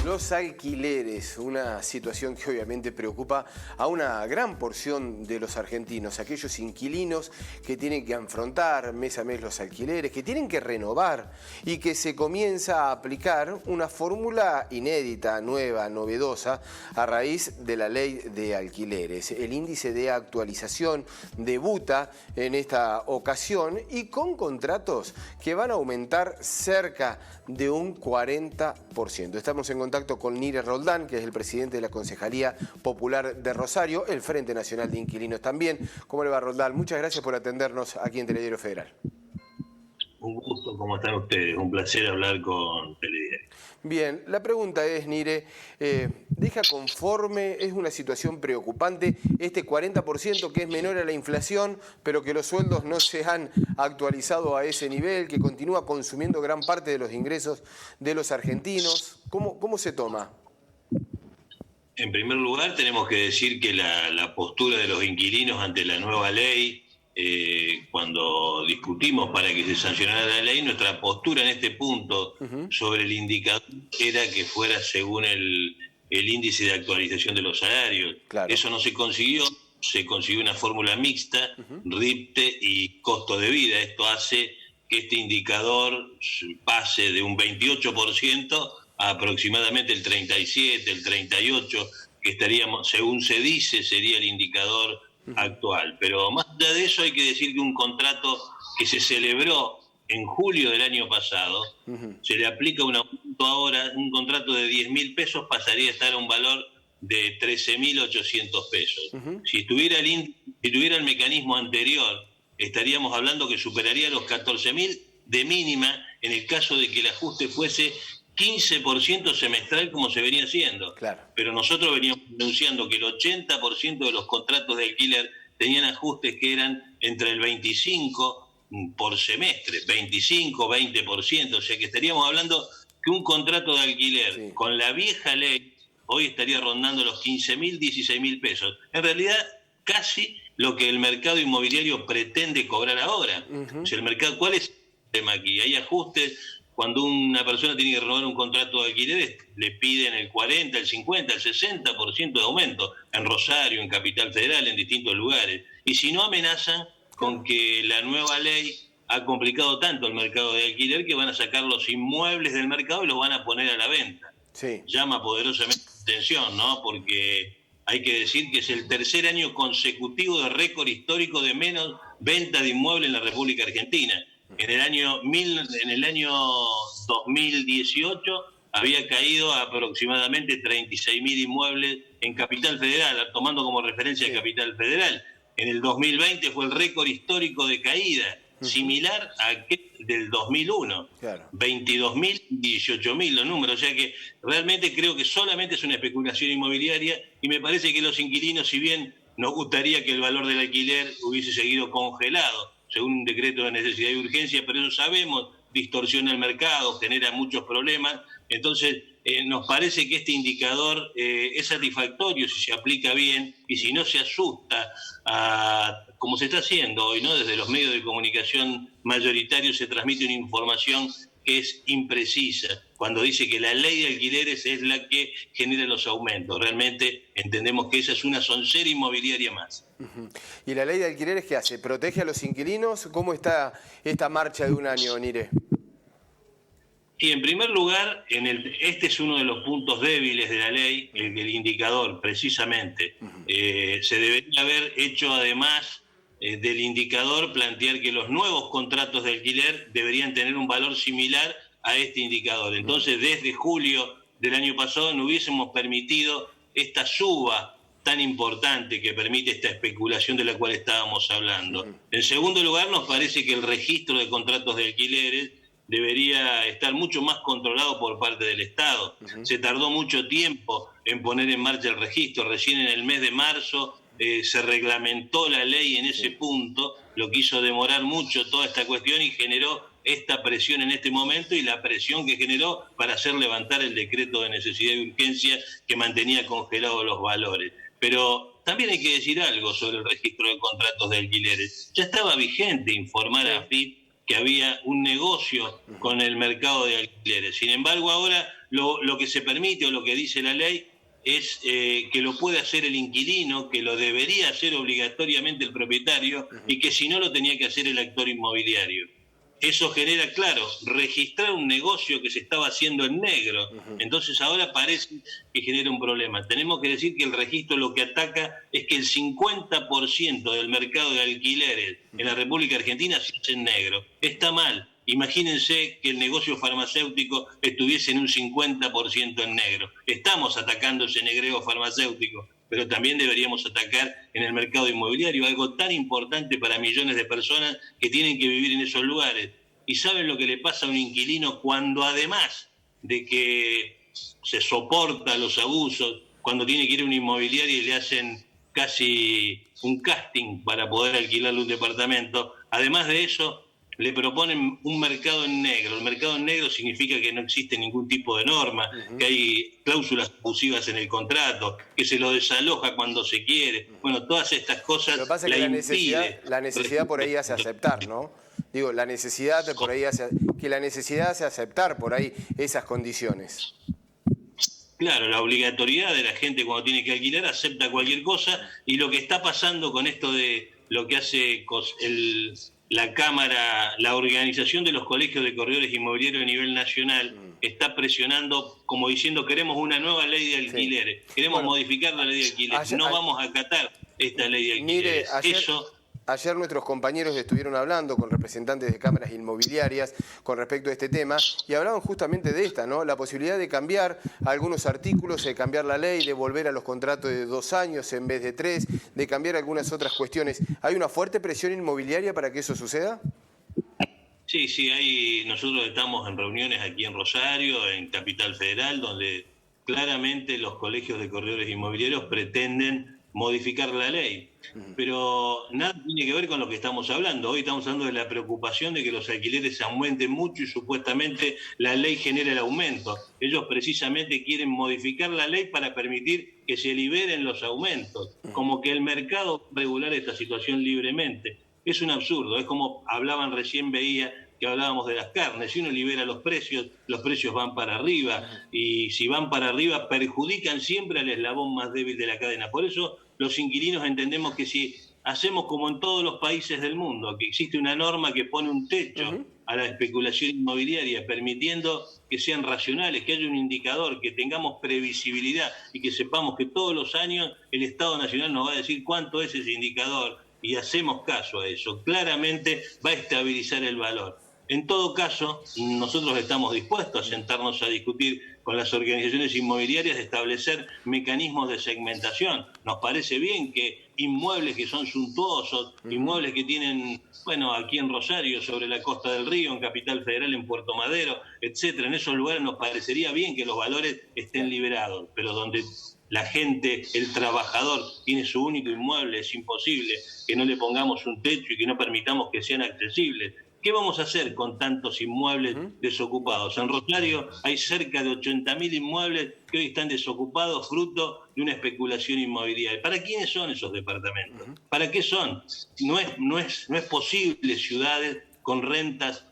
Los alquileres, una situación que obviamente preocupa a una gran porción de los argentinos, aquellos inquilinos que tienen que afrontar mes a mes los alquileres, que tienen que renovar y que se comienza a aplicar una fórmula inédita, nueva, novedosa, a raíz de la ley de alquileres. El índice de actualización debuta en esta ocasión y con contratos que van a aumentar cerca de un 40%. Estamos en contacto con Nire Roldán, que es el presidente de la Concejalía Popular de Rosario, el Frente Nacional de Inquilinos también. ¿Cómo le va, Roldán? Muchas gracias por atendernos aquí en Telediario Federal. Un gusto, ¿cómo están ustedes? Un placer hablar con Telediario. Bien, la pregunta es, Nire, ¿deja conforme? ¿Es una situación preocupante este 40% que es menor a la inflación, pero que los sueldos no se han actualizado a ese nivel, que continúa consumiendo gran parte de los ingresos de los argentinos? ¿Cómo se toma? En primer lugar, tenemos que decir que la postura de los inquilinos ante la nueva ley, cuando discutimos para que se sancionara la ley, nuestra postura en este punto sobre el indicador era que fuera según el índice de actualización de los salarios. Claro. Eso no se consiguió una fórmula mixta, RIPTE y costo de vida. Esto hace que este indicador pase de un 28% a aproximadamente el 37, el 38%, que estaríamos, según se dice, sería el indicador actual. Pero más allá de eso hay que decir que un contrato que se celebró en julio del año pasado, se le aplica un aumento ahora, un contrato de 10.000 pesos pasaría a estar a un valor de 13.800 pesos. Si tuviera el mecanismo anterior, estaríamos hablando que superaría los 14.000 de mínima en el caso de que el ajuste fuese 15% semestral como se venía haciendo. Claro. Pero nosotros veníamos denunciando que el 80% de los contratos de alquiler tenían ajustes que eran entre el 25% por semestre, 25, 20%, o sea que estaríamos hablando que un contrato de alquiler con la vieja ley hoy estaría rondando los 15.000, 16.000 pesos. En realidad, casi lo que el mercado inmobiliario pretende cobrar ahora. O sea, el mercado, ¿cuál es el tema aquí? Hay ajustes. Cuando una persona tiene que renovar un contrato de alquileres, le piden el 40, el 50, el 60% de aumento en Rosario, en Capital Federal, en distintos lugares. Y si no, amenazan con que la nueva ley ha complicado tanto el mercado de alquiler que van a sacar los inmuebles del mercado y los van a poner a la venta. Sí. Llama poderosamente la atención, ¿no? Porque hay que decir que es el tercer año consecutivo de récord histórico de menos venta de inmuebles en la República Argentina. En el año 2018 había caído a aproximadamente 36.000 inmuebles en Capital Federal, tomando como referencia Capital Federal. En el 2020 fue el récord histórico de caída, similar a aquel del 2001. Claro. 22.000, 18.000 los números. O sea que realmente creo que solamente es una especulación inmobiliaria y me parece que los inquilinos, si bien nos gustaría que el valor del alquiler hubiese seguido congelado, según un decreto de necesidad y urgencia, pero eso sabemos, distorsiona el mercado, genera muchos problemas. Entonces, nos parece que este indicador es satisfactorio si se aplica bien y si no se asusta, como se está haciendo hoy, ¿no? Desde los medios de comunicación mayoritarios se transmite una información que es imprecisa, cuando dice que la ley de alquileres es la que genera los aumentos. Realmente entendemos que esa es una soncera inmobiliaria más. ¿Y la ley de alquileres qué hace? ¿Protege a los inquilinos? ¿Cómo está esta marcha de un año, Nire? Y en primer lugar, este es uno de los puntos débiles de la ley, el indicador, precisamente. Se debería haber hecho además del indicador plantear que los nuevos contratos de alquiler deberían tener un valor similar a este indicador. Entonces, desde julio del año pasado no hubiésemos permitido esta suba tan importante que permite esta especulación de la cual estábamos hablando. En segundo lugar, nos parece que el registro de contratos de alquileres debería estar mucho más controlado por parte del Estado. Se tardó mucho tiempo en poner en marcha el registro. Recién en el mes de marzo se reglamentó la ley en ese punto, lo que hizo demorar mucho toda esta cuestión y generó esta presión en este momento y la presión que generó para hacer levantar el decreto de necesidad y urgencia que mantenía congelados los valores. Pero también hay que decir algo sobre el registro de contratos de alquileres. Ya estaba vigente informar a AFIP que había un negocio con el mercado de alquileres. Sin embargo, ahora lo que se permite o lo que dice la ley es que lo puede hacer el inquilino, que lo debería hacer obligatoriamente el propietario y que si no lo tenía que hacer el actor inmobiliario. Eso genera, claro, registrar un negocio que se estaba haciendo en negro. Entonces ahora parece que genera un problema. Tenemos que decir que el registro lo que ataca es que el 50% del mercado de alquileres en la República Argentina se hace en negro. Está mal. Imagínense que el negocio farmacéutico estuviese en un 50% en negro. Estamos atacando ese negreo farmacéutico, pero también deberíamos atacar en el mercado inmobiliario, algo tan importante para millones de personas que tienen que vivir en esos lugares. ¿Y saben lo que le pasa a un inquilino cuando, además de que se soporta los abusos, cuando tiene que ir a una inmobiliaria y le hacen casi un casting para poder alquilarle un departamento, además de eso le proponen un mercado en negro? El mercado en negro significa que no existe ningún tipo de norma, que hay cláusulas abusivas en el contrato, que se lo desaloja cuando se quiere. Bueno, todas estas cosas. Lo que pasa es que la necesidad por ahí hace aceptar, ¿no? Digo, la necesidad por ahí hace aceptar por ahí esas condiciones. Claro, la obligatoriedad de la gente cuando tiene que alquilar acepta cualquier cosa, y lo que está pasando con esto de lo que hace la Cámara, la organización de los colegios de corredores inmobiliarios a nivel nacional, está presionando como diciendo queremos una nueva ley de alquileres, queremos modificar la ley de alquileres, no vamos a acatar esta ley de alquileres. Mire, ayer nuestros compañeros estuvieron hablando con representantes de cámaras inmobiliarias con respecto a este tema y hablaban justamente de esta, ¿no? La posibilidad de cambiar algunos artículos, de cambiar la ley, de volver a los contratos de 2 años en vez de 3, de cambiar algunas otras cuestiones. ¿Hay una fuerte presión inmobiliaria para que eso suceda? Sí, nosotros estamos en reuniones aquí en Rosario, en Capital Federal, donde claramente los colegios de corredores inmobiliarios pretenden modificar la ley, pero nada tiene que ver con lo que estamos hablando. Hoy estamos hablando de la preocupación de que los alquileres aumenten mucho y supuestamente la ley genera el aumento. Ellos precisamente quieren modificar la ley para permitir que se liberen los aumentos, como que el mercado regular esta situación libremente. Es un absurdo, es como hablaban recién, veía que hablábamos de las carnes. Si uno libera los precios van para arriba, y si van para arriba perjudican siempre al eslabón más débil de la cadena. Por eso los inquilinos entendemos que si hacemos como en todos los países del mundo, que existe una norma que pone un techo a la especulación inmobiliaria, permitiendo que sean racionales, que haya un indicador, que tengamos previsibilidad y que sepamos que todos los años el Estado Nacional nos va a decir cuánto es ese indicador, y hacemos caso a eso, claramente va a estabilizar el valor. En todo caso, nosotros estamos dispuestos a sentarnos a discutir con las organizaciones inmobiliarias, establecer mecanismos de segmentación. Nos parece bien que inmuebles que son suntuosos, inmuebles que tienen, bueno, aquí en Rosario, sobre la costa del río, en Capital Federal, en Puerto Madero, etcétera, en esos lugares nos parecería bien que los valores estén liberados, pero donde la gente, el trabajador, tiene su único inmueble, es imposible que no le pongamos un techo y que no permitamos que sean accesibles. ¿Qué vamos a hacer con tantos inmuebles desocupados? En Rosario hay cerca de 80.000 inmuebles que hoy están desocupados fruto de una especulación inmobiliaria. ¿Para quiénes son esos departamentos? ¿Para qué son? No es posible ciudades con rentas,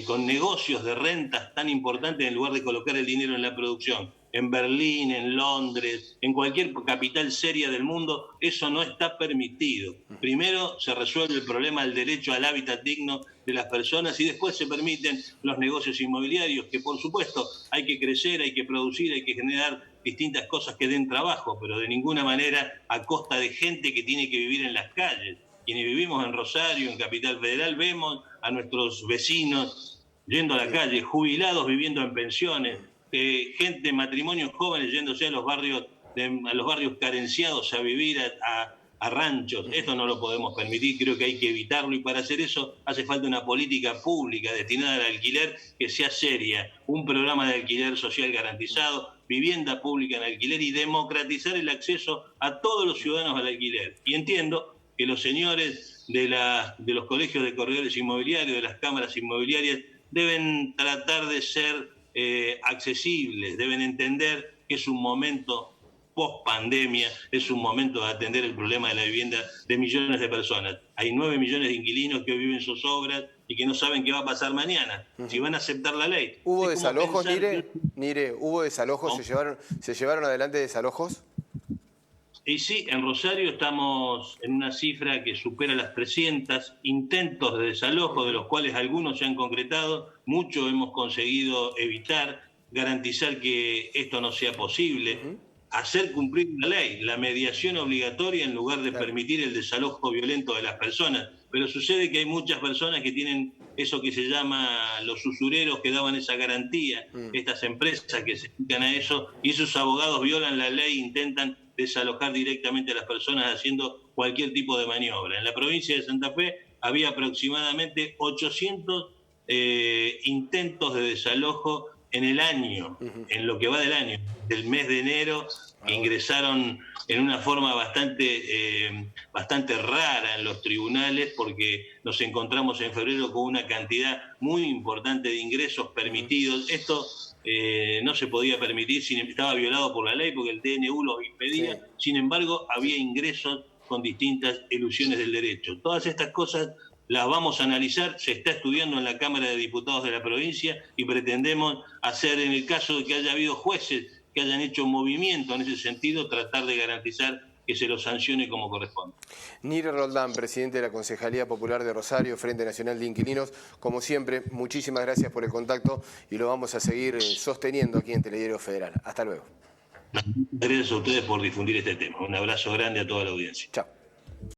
con negocios de rentas tan importantes en lugar de colocar el dinero en la producción. En Berlín, en Londres, en cualquier capital seria del mundo, eso no está permitido. Primero se resuelve el problema del derecho al hábitat digno de las personas y después se permiten los negocios inmobiliarios, que por supuesto hay que crecer, hay que producir, hay que generar distintas cosas que den trabajo, pero de ninguna manera a costa de gente que tiene que vivir en las calles. Quienes vivimos en Rosario, en Capital Federal, vemos a nuestros vecinos yendo a la calle, jubilados viviendo en pensiones, gente, matrimonios jóvenes yéndose a los barrios carenciados a vivir a ranchos. Esto no lo podemos permitir, creo que hay que evitarlo, y para hacer eso hace falta una política pública destinada al alquiler que sea seria, un programa de alquiler social garantizado, vivienda pública en alquiler y democratizar el acceso a todos los ciudadanos al alquiler. Y entiendo que los señores de los colegios de corredores inmobiliarios, de las cámaras inmobiliarias, deben tratar de ser accesibles, deben entender que es un momento post pandemia, es un momento de atender el problema de la vivienda de millones de personas. Hay 9 millones de inquilinos que hoy viven sus obras y que no saben qué va a pasar mañana, si van a aceptar la ley. ¿Hubo Es como desalojos, pensar... Nire? ¿Hubo desalojos? ¿No? ¿Se llevaron adelante desalojos? Y sí, en Rosario estamos en una cifra que supera las 300 intentos de desalojo, de los cuales algunos se han concretado, muchos hemos conseguido evitar, garantizar que esto no sea posible, hacer cumplir la ley, la mediación obligatoria en lugar de permitir el desalojo violento de las personas. Pero sucede que hay muchas personas que tienen eso que se llama los usureros que daban esa garantía, estas empresas que se dedican a eso, y esos abogados violan la ley, intentan desalojar directamente a las personas haciendo cualquier tipo de maniobra. En la provincia de Santa Fe había aproximadamente 800 intentos de desalojo en el año, en lo que va del año, del mes de enero, que ingresaron en una forma bastante rara en los tribunales, porque nos encontramos en febrero con una cantidad muy importante de ingresos permitidos. Esto no se podía permitir, estaba violado por la ley porque el DNU lo impedía, sin embargo había ingresos con distintas elusiones del derecho. Todas estas cosas las vamos a analizar, se está estudiando en la Cámara de Diputados de la provincia y pretendemos hacer, en el caso de que haya habido jueces que hayan hecho un movimiento en ese sentido, tratar de garantizar que se los sancione como corresponde. Nire Roldán, presidente de la Concejalía Popular de Rosario, Frente Nacional de Inquilinos, como siempre, muchísimas gracias por el contacto y lo vamos a seguir sosteniendo aquí en Telediario Federal. Hasta luego. Gracias a ustedes por difundir este tema. Un abrazo grande a toda la audiencia. Chao.